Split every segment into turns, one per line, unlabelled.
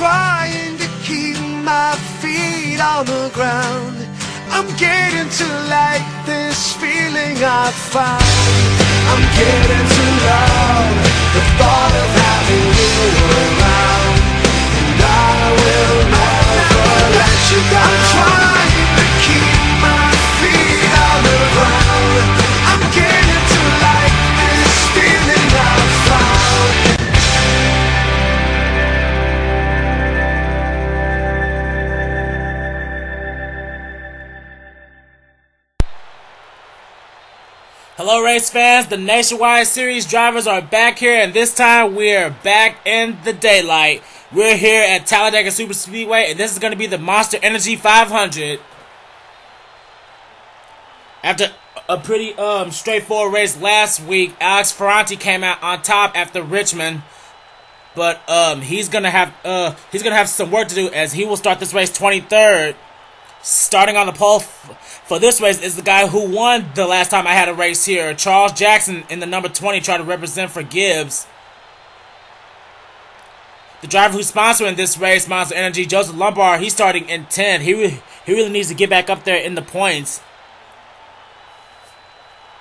trying to keep my feet on the ground. I'm getting to like this feeling I found. I'm getting to love the thought of having you around. And I will never let you go. I'm trying to keep my feet on the ground. I'm getting to like this feeling I found.
Hello race fans, the Nationwide Series drivers are back here, and this time we're back in the daylight. We're here at Talladega Superspeedway, and this is going to be the Monster Energy 500. After a pretty straightforward race last week, Alex Ferranti came out on top after Richmond, but he's gonna have some work to do as he will start this race 23rd. Starting on the pole for this race is the guy who won the last time I had a race here. Charles Jackson in the number 20 trying to represent for Gibbs. The driver who's sponsoring this race, Monster Energy, Joseph Lombard, he's starting in 10th. He really needs to get back up there in the points.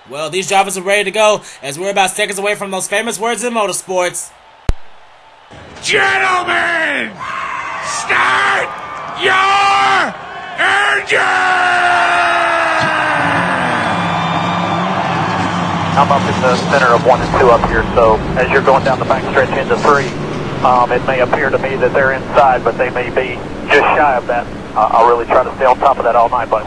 Well, these drivers are ready to go as we're about seconds away from those famous words in motorsports.
Gentlemen, start your engine!
I'm up in the center of 1 and 2 up here, so as you're going down the back stretch into 3, it may appear to me that they're inside, but they may be just shy of that. I'll really try to stay on top of that all night, but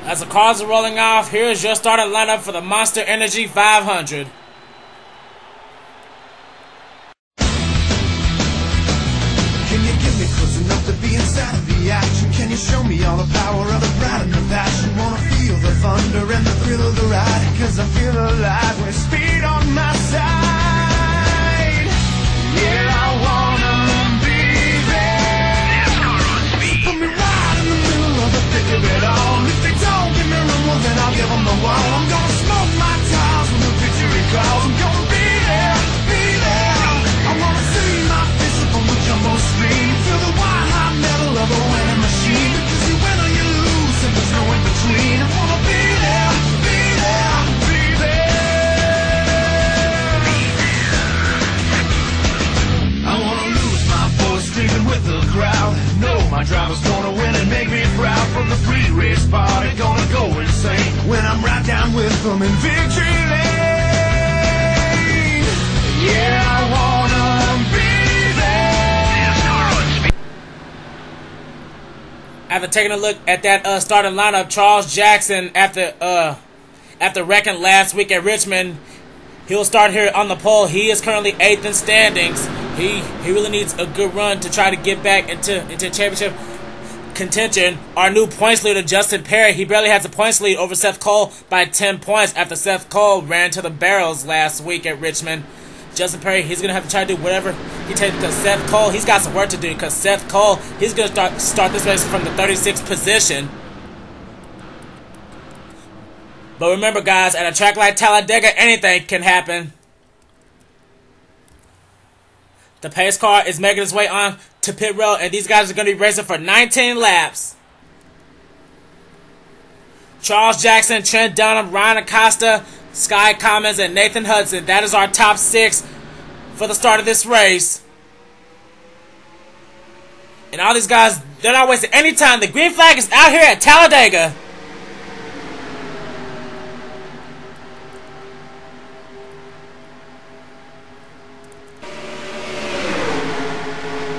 as the cars are rolling off, here's your starting lineup for the Monster Energy 500.
Can you get me close enough to be inside of the action? Can you show me all the power of the pride and the passion? Wanna feel the thunder and the thrill of the ride, cause I feel alive with speed on my side. Yeah, I wanna be there. Put me right in the middle of the thick of it all. If they don't give me room, well then I'll give them the wall. I'm gonna smoke my tires when the victory calls. I'm gonna be there, be there. I wanna see my face up on the jumbo screen. Feel the white hot metal of a winning machine. Because you win or you lose and there's no in between. I wanna be there, be there, be there. I wanna lose my voice screaming with the crowd. Know my driver's gonna win and make me proud. From the pre-race party, gonna go insane when I'm right down with them in victory lane. Yeah, I wanna be there.
After taking a look at that starting lineup, Charles Jackson, after wrecking last week at Richmond, he'll start here on the pole. He is currently 8th in standings. He really needs a good run to try to get back into championship contention. Our new points leader, Justin Perry, he barely has a points lead over Seth Cole by 10 points after Seth Cole ran to the barrels last week at Richmond. Justin Perry, he's going to have to try to do whatever he takes because Seth Cole, he's got some work to do because Seth Cole, he's going to start this race from the 36th position. But remember, guys, at a track like Talladega, anything can happen. The pace car is making its way on to pit road, and these guys are going to be racing for 19 laps. Charles Jackson, Trent Dunham, Ryan Acosta, Sky Commons, and Nathan Hudson. That is our top 6 for the start of this race. And all these guys, they're not wasting any time. The green flag is out here at Talladega.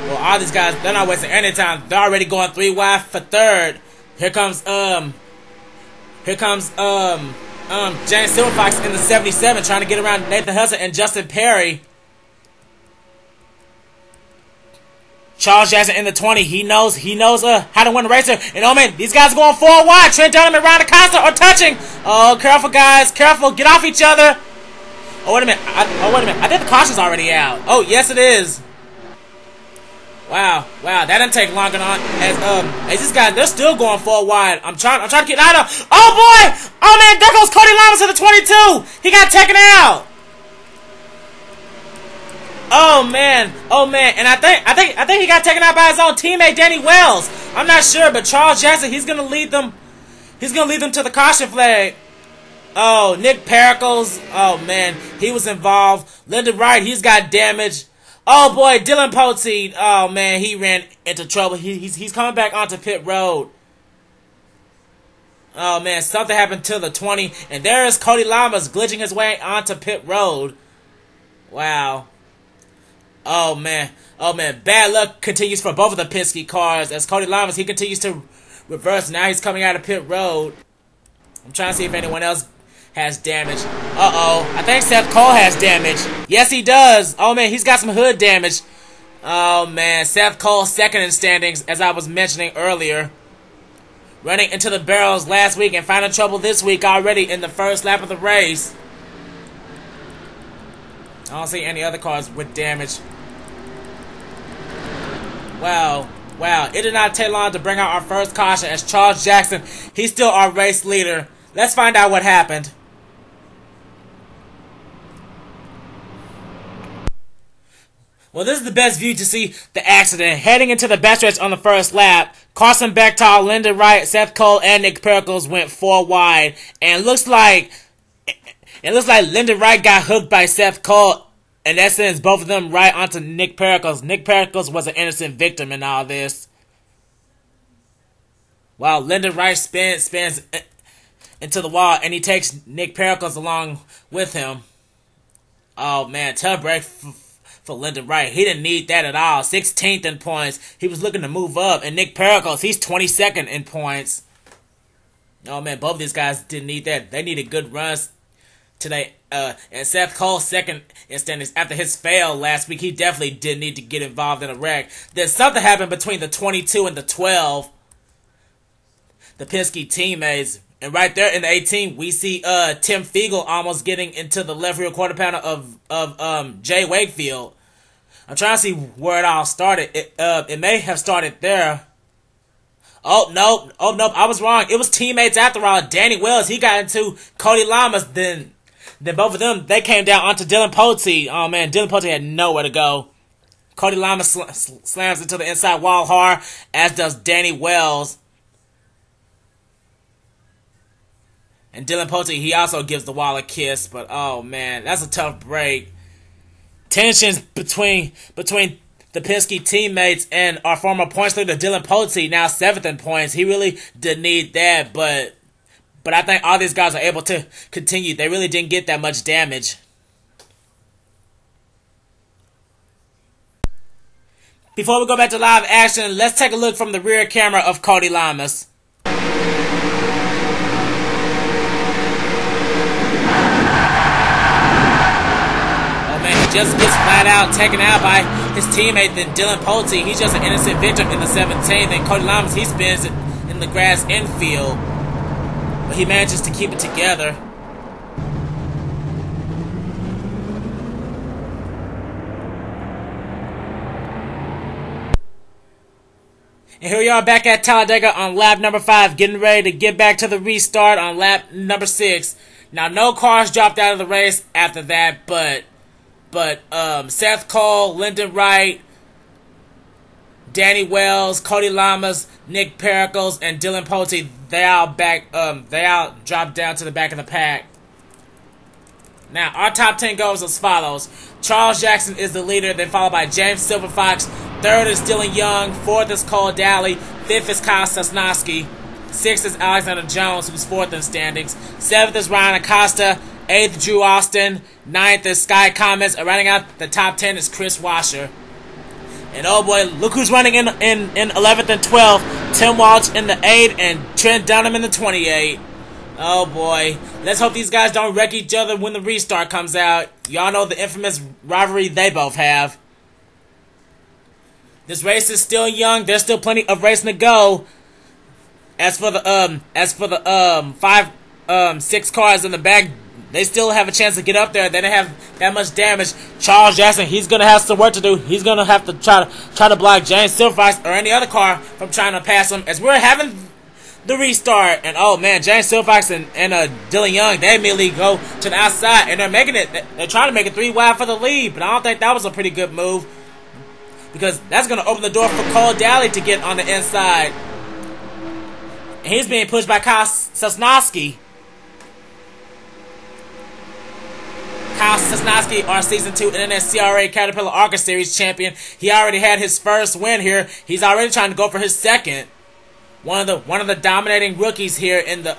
Well, all these guys, they're not wasting any time. They're already going 3 wide for 3rd. Here comes James Silverfox in the 77 trying to get around Nathan Hudson and Justin Perry. Charles Jackson in the 20. He knows how to win a racer. And oh man, these guys are going 4 wide. Trent Dunham and Ryan Acosta are touching. Oh, careful guys, careful. Get off each other. Oh wait a minute. I think the caution's already out. Oh yes, it is. Wow, that didn't take long enough. As these guys, they're still going 4 wide. I'm trying to get out of. Oh boy! Oh man, there goes Cody Llamas to the 22. He got taken out. Oh man, and I think he got taken out by his own teammate Danny Wells. I'm not sure, but Charles Jackson, he's gonna lead them to the caution flag. Oh, Nick Pericles, oh man, he was involved. Lyndon Wright, he's got damage. Oh boy, Dillon Poteet, oh man, he ran into trouble. He's coming back onto pit road. Oh man, something happened to the 20, and there is Cody Llamas glitching his way onto pit road. Wow. Oh man, bad luck continues for both of the Penske cars as Cody Llamas, he continues to reverse. Now he's coming out of pit road. I'm trying to see if anyone else has damage. Uh-oh, I think Seth Cole has damage. Yes, he does. Oh man, he's got some hood damage. Oh man, Seth Cole second in standings, as I was mentioning earlier. Running into the barrels last week and finding trouble this week already in the first lap of the race. I don't see any other cars with damage. Wow. It did not take long to bring out our first caution as Charles Jackson, he's still our race leader. Let's find out what happened. Well, this is the best view to see the accident. Heading into the backstretch on the first lap, Carson Beightol, Lyndon Wright, Seth Cole, and Nick Pericles went 4 wide. And it looks like Lyndon Wright got hooked by Seth Cole. And that sends both of them right onto Nick Pericles. Nick Pericles was an innocent victim in all this. While Lyndon Wright spins into the wall, and he takes Nick Pericles along with him. Oh man, tough break for Lyndon Wright. He didn't need that at all. 16th in points. He was looking to move up. And Nick Pericles, he's 22nd in points. Oh man, both of these guys didn't need that. They needed good runs today. And Seth Cole second in standings after his fail last week. He definitely did need to get involved in a wreck. Then something happened between the 22 and the 12. The Penske teammates. And right there in the 18, we see Tim Fiegel almost getting into the left rear quarter panel of Jay Wakefield. I'm trying to see where it all started. It may have started there. Oh, nope, I was wrong. It was teammates after all. Danny Wells, he got into Cody Llamas. Then both of them, they came down onto Dillon Poteet. Oh, man, Dillon Poteet had nowhere to go. Cody Llamas slams into the inside wall hard, as does Danny Wells. And Dillon Poteet, he also gives the wall a kiss. But, oh, man, that's a tough break. Tensions between the Penske teammates and our former points leader, Dillon Poteet, now 7th in points. He really did need that, but I think all these guys are able to continue. They really didn't get that much damage. Before we go back to live action, let's take a look from the rear camera of Cody Llamas. Just gets flat out taken out by his teammate, then Dillon Poteet. He's just an innocent victim in the 17th. And Cody Llamas, he spins it in the grass infield. But he manages to keep it together. And here we are back at Talladega on lap number 5, getting ready to get back to the restart on lap number 6. Now, no cars dropped out of the race after that, but Seth Cole, Lyndon Wright, Danny Wells, Cody Llamas, Nick Pericles, and Dillon Poteet, they all dropped down to the back of the pack. Now, our top 10 goes as follows. Charles Jackson is the leader, then followed by James Silverfox. 3rd is Dylan Young. 4th is Cole Dalley. 5th is Kyle Sosnoski. 6th is Alexander Jones, who's 4th in standings. 7th is Ryan Acosta. 8th, Drew Austin. 9th is Sky Comments. And rounding out the top 10 is Kris Wascher. And oh boy, look who's running in 11th and 12th. Tim Walch in the 8 and Trent Dunham in the 28. Oh boy. Let's hope these guys don't wreck each other when the restart comes out. Y'all know the infamous rivalry they both have. This race is still young. There's still plenty of racing to go. As for the 6 cars in the back, they still have a chance to get up there. They don't have that much damage. Charles Jackson, he's gonna have some work to do. He's gonna have to try to block James Silverfox or any other car from trying to pass him. As we're having the restart. And oh man, James Silverfox and Dillon Young, they immediately go to the outside, and they're making it. They're trying to make it 3 wide for the lead, but I don't think that was a pretty good move, because that's going to open the door for Cole Dalley to get on the inside. And he's being pushed by Kyle Sosnoski. Kyle Sosnoski, our Season 2 NSCRA Caterpillar ARCA Series champion. He already had his first win here. He's already trying to go for his second. One of the dominating rookies here in the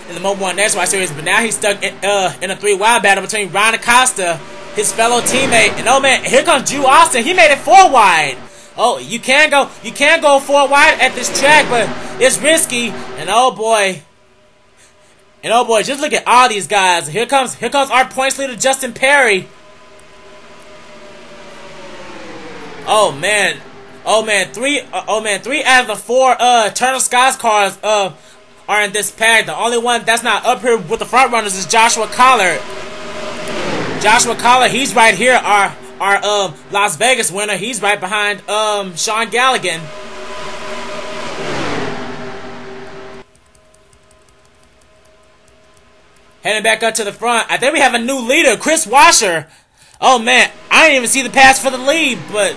Mobil 1 NASCAR Series. But now he's stuck in a 3-wide battle between Ron Acosta, his fellow teammate, and oh man, here comes Drew Austin. He made it 4 wide. Oh, you can go 4 wide at this track, but it's risky. And oh boy. Just look at all these guys. Here comes our points leader, Justin Perry. Oh man, 3 out of the 4 Turner Scott's cars are in this pack. The only one that's not up here with the front runners is Joshua Collard. Joshua Collard, he's right here. Our Las Vegas winner. He's right behind Shaun Gallighan. Heading back up to the front, I think we have a new leader, Kris Wascher. Oh man, I didn't even see the pass for the lead, but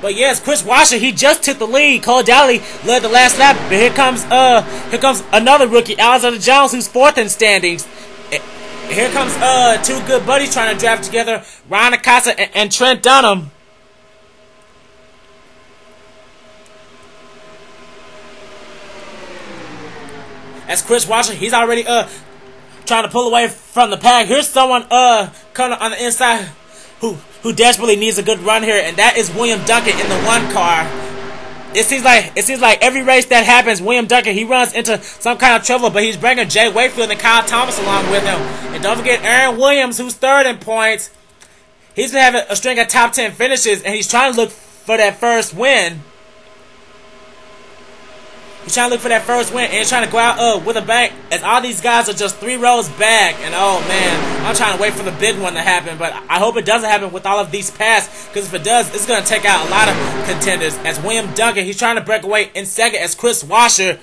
yes, Kris Wascher, he just took the lead. Cole Dalley led the last lap, but here comes another rookie, Alexander Jones, who's 4th in standings. Here comes 2 good buddies trying to drive together, Ron Acosta and Trent Dunham. As Kris Wascher, he's already trying to pull away from the pack. Here's someone coming on the inside who desperately needs a good run here, and that is William Duncan in the 1 car. It seems like every race that happens, William Duncan, he runs into some kind of trouble, but he's bringing Jay Wakefield and Kyle Thomas along with him. And don't forget Aaron Williams, who's 3rd in points. He's been having a string of top 10 finishes, and he's trying to look for that first win. He's trying to look for that first win, and he's trying to go out with a bang, as all these guys are just 3 rows back. And oh man, I'm trying to wait for the big one to happen, but I hope it doesn't happen with all of these passes, because if it does, it's going to take out a lot of contenders. As William Duncan, he's trying to break away in second, as Kris Wascher,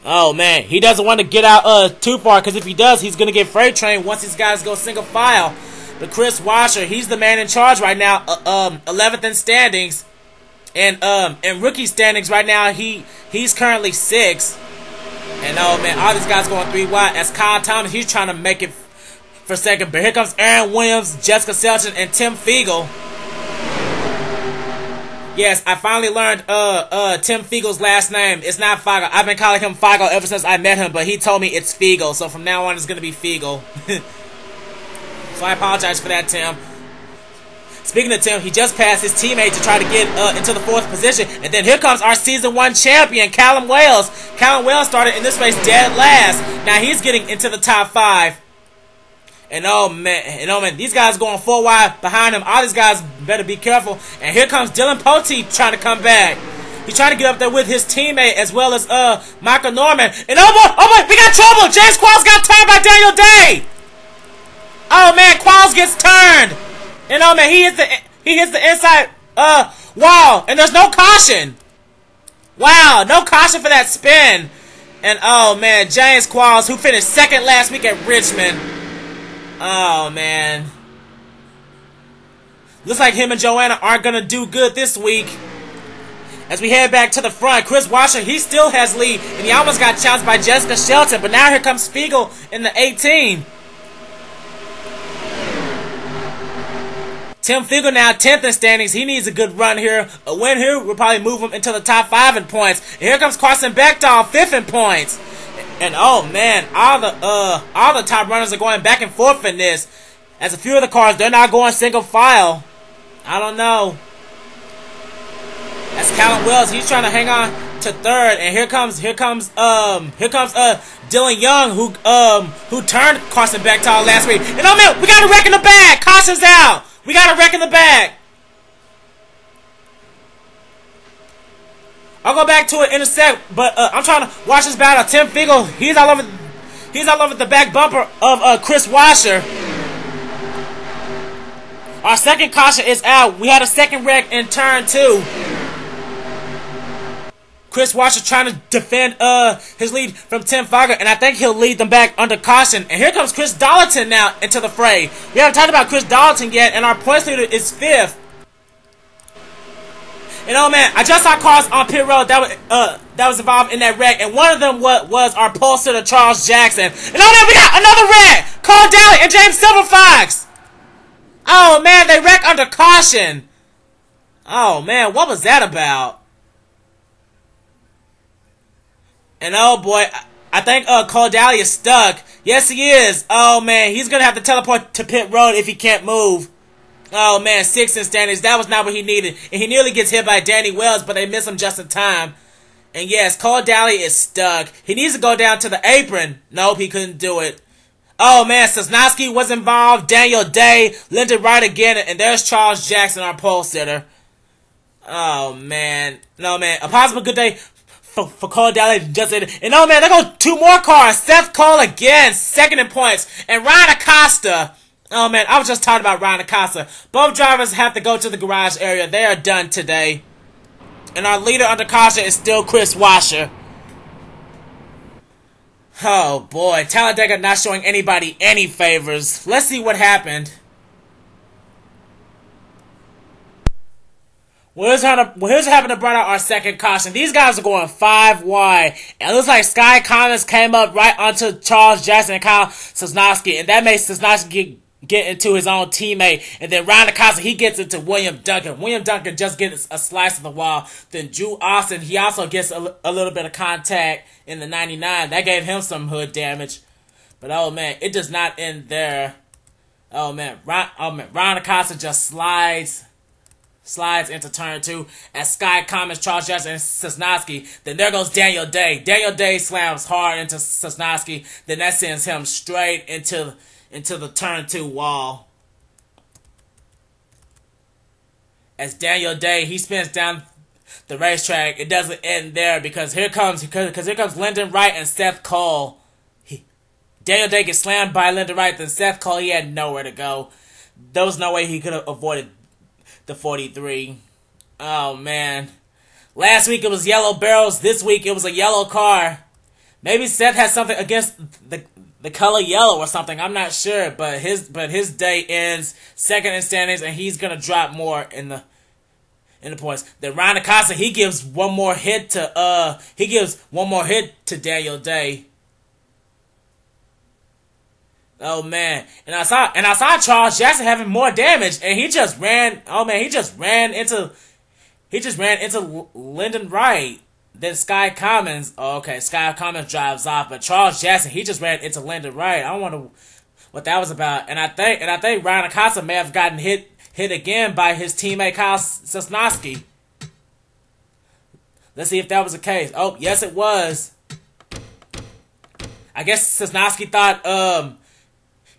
oh man, he doesn't want to get out too far, because if he does, he's going to get freight trained once these guys go single file. But Kris Wascher, he's the man in charge right now, 11th in standings. And in rookie standings right now, he's currently 6th. And oh man, all these guys going 3 wide. As Kyle Thomas, he's trying to make it for second. But here comes Aaron Williams, Jessica Shelton, and Tim Fiegel. Yes, I finally learned Tim Fiegel's last name. It's not Fiegel. I've been calling him Fiegel ever since I met him, but he told me it's Fiegel. So from now on, it's gonna be Fiegel. So I apologize for that, Tim. Speaking of Tim, he just passed his teammate to try to get into the 4th position. And then here comes our Season 1 champion, Callum Wales. Callum Wales started in this race dead last. Now he's getting into the top 5. And oh man, these guys going 4 wide behind him. All these guys better be careful. And here comes Dillon Poteet trying to come back. He's trying to get up there with his teammate as well as Michael Norman. And oh boy, we got trouble. James Qualls got turned by Daniel Day. Oh man, Qualls gets turned. And oh man, he hits the inside wall, and there's no caution. Wow, no caution for that spin. And oh man, James Qualls, who finished 2nd last week at Richmond. Oh man, looks like him and Joanna aren't gonna do good this week. As we head back to the front, Kris Wascher, he still has lead, and he almost got challenged by Jessica Shelton. But now here comes Fiegel in the 18. Tim Fiegel now 10th in standings. He needs a good run here. A win here will probably move him into the top 5 in points. And here comes Carson Beightol, 5th in points. And oh man, all the top runners are going back and forth in this. As a few of the cars, they're not going single file. I don't know. That's Callum Wells. He's trying to hang on to 3rd. And here comes Dillon Young, who turned Carson Beightol last week. And oh man, we got a wreck in the back. Caution's out. We got a wreck in the back. I'll go back to it in a sec, but I'm trying to watch this battle. Tim Fiegel, he's all over the back bumper of Kris Wascher. Our second caution is out. We had a second wreck in turn 2. Kris Wascher trying to defend his lead from Tim Fiegel, and I think he'll lead them back under caution. And here comes Chris Darlington now into the fray. We haven't talked about Chris Darlington yet, and our points leader is 5th. And oh man, I just saw cars on pit road that was involved in that wreck, and one of them was our pole sitter Charles Jackson. And oh man, we got another wreck! Cole Dalley and James Silverfox! Oh man, they wreck under caution. Oh man, what was that about? And oh boy, I think Cole Dalley is stuck. Yes, he is. Oh man, he's gonna have to teleport to pit road if he can't move. Oh man, 6th in standings. That was not what he needed. And he nearly gets hit by Danny Wells, but they miss him just in time. And yes, Cole Dalley is stuck. He needs to go down to the apron. Nope, he couldn't do it. Oh man, Sosnoski was involved. Daniel Day, Lyndon Wright again, and there's Charles Jackson, our pole sitter. Oh man, no man, a possible good day for Cole Dalley. And oh man, there go 2 more cars. Seth Cole again, 2nd in points, and Ryan Acosta. Oh man, I was just talking about Ryan Acosta. Both drivers have to go to the garage area. They are done today. And our leader under caution is still Kris Wascher. Oh boy, Talladega not showing anybody any favors. Let's see what happened. Well, here's what happened to bring out our 2nd caution. These guys are going 5 wide. And it looks like Sky Commons came up right onto Charles Jackson and Kyle Sosnoski. And that makes Sosnoski get into his own teammate. And then Ryan Acosta, he gets into William Duncan. William Duncan just gets a slice of the wall. Then Drew Austin, he also gets a little bit of contact in the 99. That gave him some hood damage. But oh man, it does not end there. Oh man, Ryan Acosta just slides into turn 2 as Sky Commons, Charles Jackson, and Sosnoski. Then there goes Daniel Day. Daniel Day slams hard into Sosnoski. Then that sends him straight into the turn 2 wall. As Daniel Day, he spins down the racetrack. It doesn't end there because here comes Lyndon Wright and Seth Cole. Daniel Day gets slammed by Lyndon Wright. Then Seth Cole, he had nowhere to go. There was no way he could have avoided the 43. Oh man. Last week it was yellow barrels. This week it was a yellow car. Maybe Seth has something against the color yellow or something. I'm not sure, but his day ends 2nd in standings, and he's gonna drop more in the points. Then Ryan Acosta, he gives one more hit to Daniel Day. Oh man, and I saw Charles Jackson having more damage, and he just ran. Oh man, he just ran into Lyndon Wright. Then Sky Commons. Oh, okay, Sky Commons drives off, but Charles Jackson, he just ran into Lyndon Wright. I don't wonder what that was about. And I think Ryan Acosta may have gotten hit again by his teammate Kyle Sosnoski. Let's see if that was the case. Oh, yes, it was. I guess Sosnoski thought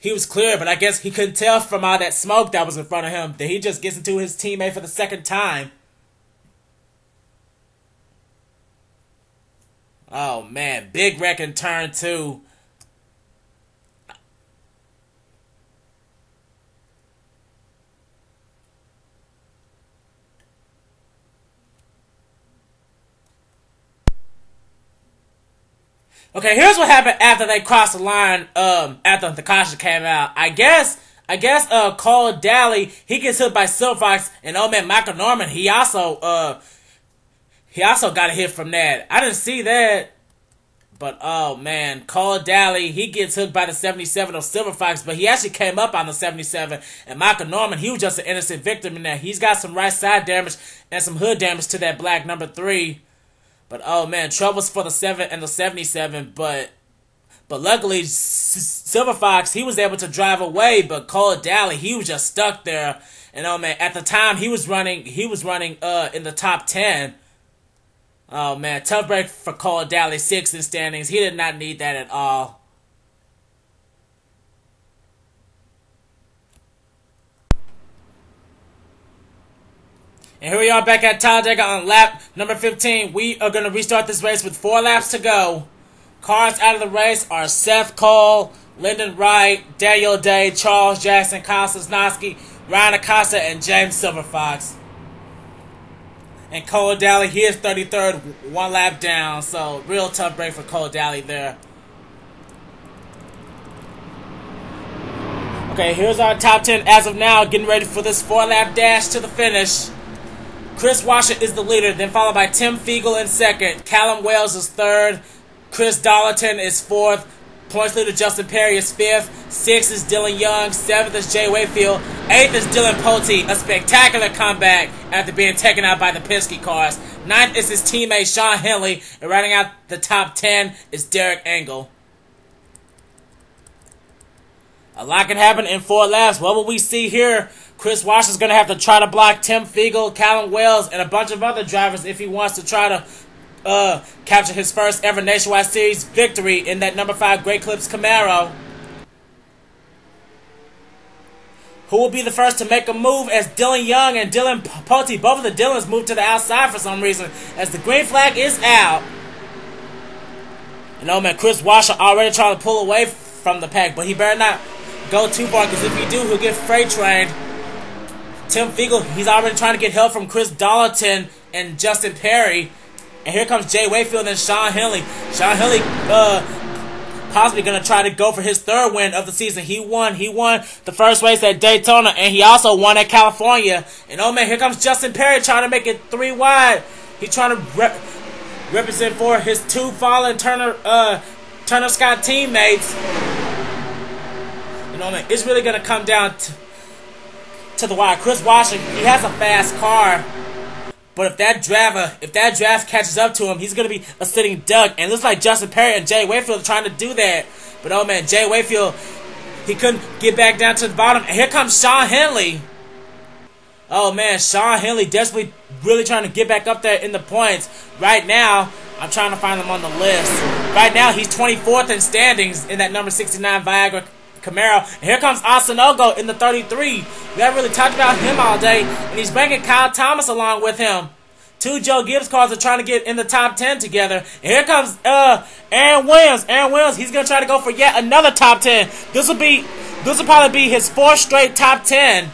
he was clear, but I guess he couldn't tell from all that smoke that was in front of him that he just gets into his teammate for the 2nd time. Oh man, big wreck in turn 2. Okay, here's what happened after they crossed the line, after the caution came out. I guess Cole Dalley, he gets hit by Silverfox, and oh man, Michael Norman, he also got a hit from that. I didn't see that, but oh man, Cole Dalley, he gets hooked by the 77 of Silverfox, but he actually came up on the 77, and Michael Norman, he was just an innocent victim in that. He's got some right side damage and some hood damage to that black number 3. But oh man, troubles for the 7 and the 77. But luckily, Silverfox, he was able to drive away. But Cole Dalley, he was just stuck there. And oh man, at the time he was running in the top 10. Oh man, tough break for Cole Dalley, 6th in standings. He did not need that at all. And here we are back at Talladega on lap number 15. We are going to restart this race with 4 laps to go. Cars out of the race are Seth Cole, Lyndon Wright, Daniel Day, Charles Jackson, Kyle Sosnoski, Ryan Acosta, and James Silverfox. And Cole Dalley, he is 33rd, 1 lap down. So, real tough break for Cole Dalley there. Okay, here's our top 10 as of now, getting ready for this 4-lap dash to the finish. Kris Wascher is the leader, then followed by Tim Fiegel in second. Callum Wells is third. Chris Darlington is fourth. Points leader Justin Perry is fifth. Sixth is Dylan Young. Seventh is Jay Wayfield. Eighth is Dillon Poteet. A spectacular comeback after being taken out by the Penske cars. Ninth is his teammate Shaun Henley. And rounding out the top 10 is Derek Engel. A lot can happen in 4 laps. What will we see here? Kris Wascher is going to have to try to block Tim Fiegel, Callum Wells, and a bunch of other drivers if he wants to try to capture his first ever Nationwide Series victory in that number 5 Great Clips Camaro. Who will be the first to make a move as Dylan Young and Dillon Poteet, both of the Dillons, move to the outside for some reason as the green flag is out. And oh man, Kris Wascher already trying to pull away from the pack, but he better not go too far because if he do, he'll get freight trained. Tim Fiegel, he's already trying to get help from Chris Darlington and Justin Perry. And here comes Jay Wayfield and Shaun Henley. Shaun Henley possibly going to try to go for his 3rd win of the season. He won the first race at Daytona, and he also won at California. And oh man, here comes Justin Perry trying to make it 3 wide. He's trying to represent for his 2 fallen Turner Scott teammates. You know, man, it's really going to come down to the wire. Kris Wascher, he has a fast car. But if that draft catches up to him, he's going to be a sitting duck. And it looks like Justin Perry and Jay Wayfield are trying to do that. But oh man, Jay Wayfield, he couldn't get back down to the bottom. And here comes Shaun Henley. Oh man, Shaun Henley desperately really trying to get back up there in the points. Right now, I'm trying to find him on the list. Right now, he's 24th in standings in that number 69 Viagra Camaro. And here comes Austin Ogo in the 33. We haven't really talked about him all day. And he's bringing Kyle Thomas along with him. 2 Joe Gibbs cars are trying to get in the top 10 together. And here comes Aaron Williams. Aaron Williams, he's going to try to go for yet another top 10. This will probably be his 4th straight top 10.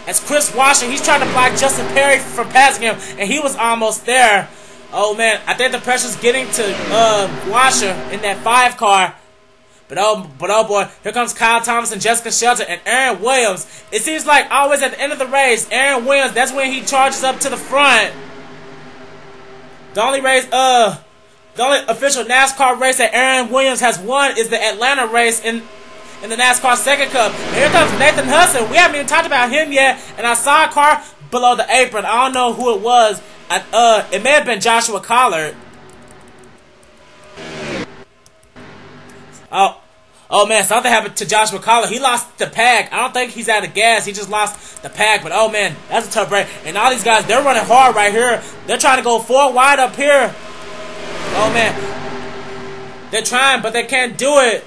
As Kris Wascher, he's trying to block Justin Perry from passing him. And he was almost there. Oh man, I think the pressure's getting to Wascher in that 5 car. But oh boy, here comes Kyle Thomas and Jessica Shelton and Aaron Williams. It seems like always at the end of the race, Aaron Williams, that's when he charges up to the front. The only official NASCAR race that Aaron Williams has won is the Atlanta race in the NASCAR Second Cup. And here comes Nathan Hudson. We haven't even talked about him yet. And I saw a car below the apron. I don't know who it was. It may have been Joshua Collard. Oh man, something happened to Joshua Collard. He lost the pack. I don't think he's out of gas. He just lost the pack. But oh man, that's a tough break. And all these guys, they're running hard right here. They're trying to go 4 wide up here. Oh man. They're trying, but they can't do it.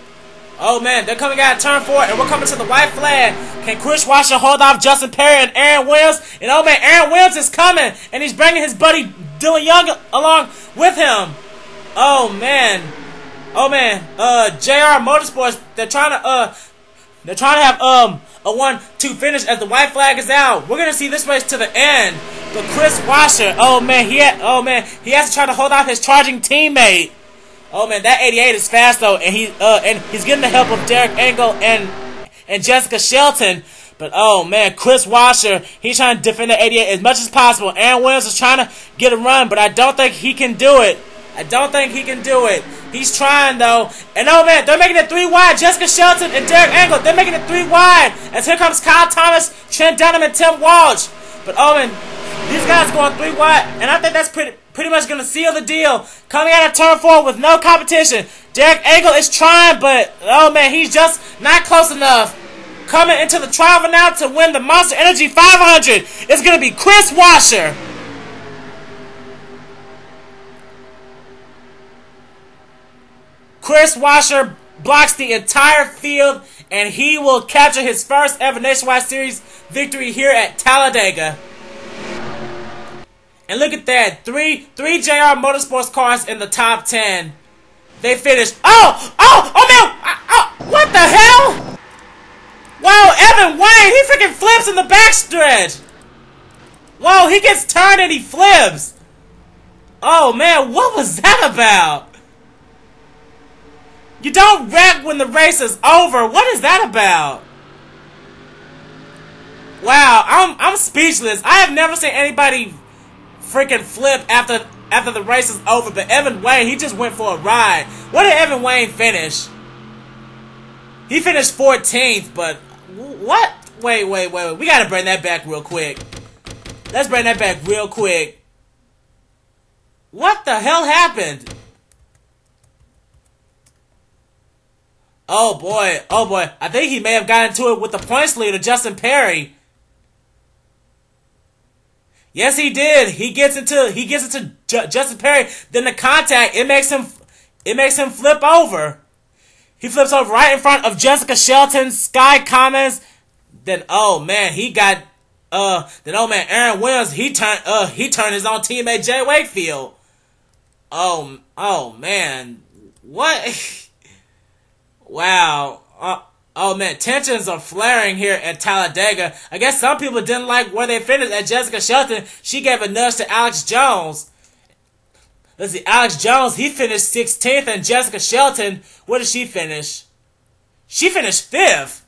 Oh man, they're coming out of turn 4, and we're coming to the white flag. Can Kris Wascher hold off Justin Perry and Aaron Williams? And oh man, Aaron Williams is coming, and he's bringing his buddy Dylan Young along with him. Oh man, JR Motorsports, they're trying to have a 1-2 finish as the white flag is out. We're gonna see this race to the end. But Kris Wascher, he has to try to hold off his charging teammate. Oh man, that 88 is fast though, and he's getting the help of Derek Engel and Jessica Shelton. But oh man, Kris Wascher, he's trying to defend the 88 as much as possible. Aaron Williams is trying to get a run, but I don't think he can do it. He's trying though. And oh man, they're making it 3 wide. Jessica Shelton and Derek Engel, they're making it 3 wide. As here comes Kyle Thomas, Trent Dunham, and Tim Walch. But oh man, these guys going 3 wide, and I think that's pretty much going to seal the deal. Coming out of turn 4 with no competition. Derek Engel is trying, but oh man, he's just not close enough. Coming into the trial now to win the Monster Energy 500 is going to be Kris Wascher. Kris Wascher blocks the entire field, and he will capture his first ever Nationwide Series victory here at Talladega. And look at that, three JR Motorsports cars in the top 10. They finished. Oh man! What the hell? Wow, Evan Wayne, he freaking flips in the backstretch. Whoa, he gets turned and he flips. Oh, man, what was that about? You don't wreck when the race is over. What is that about? Wow, I'm speechless. I have never seen anybody freaking flip after the race is over. But Evan Wayne, he just went for a ride. What did Evan Wayne finish? He finished 14th, but what? Wait. We gotta bring that back real quick. Let's bring that back real quick. What the hell happened? Oh boy. I think he may have gotten into it with the points leader, Justin Perry. Yes, he did. He gets into Justin Perry. Then the contact, it makes him flip over. He flips over right in front of Jessica Shelton, Sky Commons. Then Aaron Williams, he turned his own teammate Jay Wakefield. Oh man. What? Wow. Oh man, tensions are flaring here at Talladega. I guess some people didn't like where they finished at Jessica Shelton. She gave a nudge to Alex Jones. Let's see, Alex Jones, he finished 16th, and Jessica Shelton, where did she finish? She finished 5th.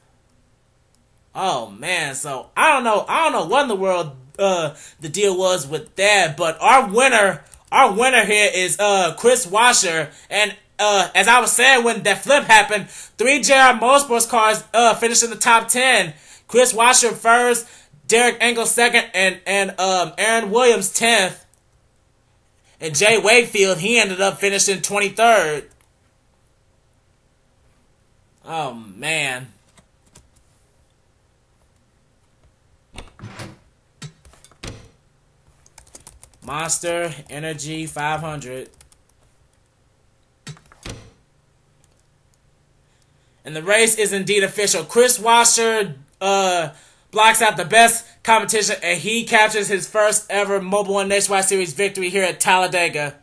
Oh man, so I don't know what in the world the deal was with that, but our winner here is Kris Wascher, and as I was saying when that flip happened, 3 JR Motorsports cars finished in the top 10. Kris Wascher first, Derek Engel second, and Aaron Williams 10th. And Jay Wakefield, he ended up finishing 23rd. Oh, man. Monster Energy 500. And the race is indeed official. Kris Wascher blocks out the best competition, and he captures his first ever Mobil 1 Nationwide Series victory here at Talladega.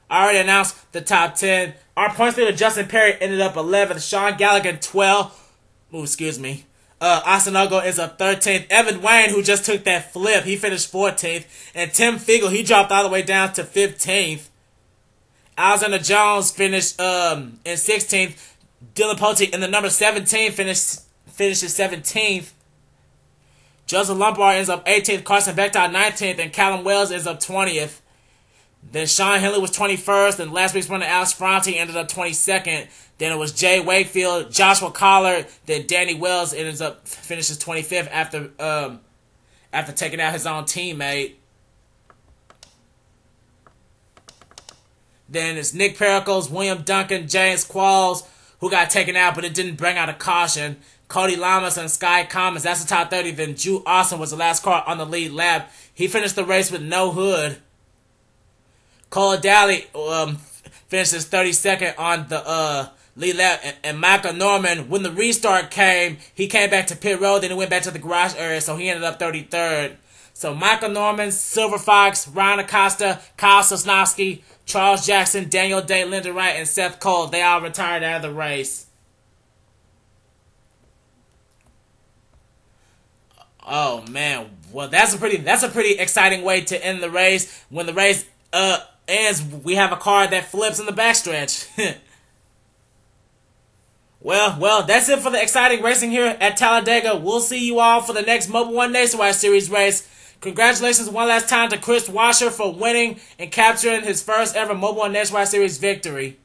I already announced the top 10. Our points leader Justin Perry ended up 11th. Shaun Gallighan 12th. Oh, excuse me. Austin Ogo is up 13th. Evan Wayne, who just took that flip, he finished 14th. And Tim Fiegel, he dropped all the way down to 15th. Alexander Jones finished in 16th. Dillon Poteet in the number 17 finishes 17th. Joseph Lombard ends up 18th. Carson Beightol 19th. And Callum Wells ends up 20th. Then Sean Henley was 21st. And last week's winner Alex Ferranti ended up 22nd. Then it was Jay Wakefield, Joshua Collard. Then Danny Wells finishes 25th after taking out his own teammate. Then it's Nick Pericles, William Duncan, James Qualls, who got taken out, but it didn't bring out a caution. Cody Llamas and Sky Commons, that's the top 30. Then Drew Austin was the last car on the lead lap. He finished the race with no hood. Cole Dalley finishes 32nd on the lead lap. And Michael Norman, when the restart came, he came back to pit road, then he went back to the garage area, so he ended up 33rd. So Michael Norman, Silver Fox, Ryan Acosta, Kyle Sosnoski, Charles Jackson, Daniel Day, Lyndon Wright, and Seth Cole, they all retired out of the race. Oh man, well that's a pretty exciting way to end the race. When the race ends, we have a car that flips in the backstretch. Well, that's it for the exciting racing here at Talladega. We'll see you all for the next Mobil 1 Nationwide Series race. Congratulations one last time to Kris Wascher for winning and capturing his first ever Mobil 1 Nationwide Series victory.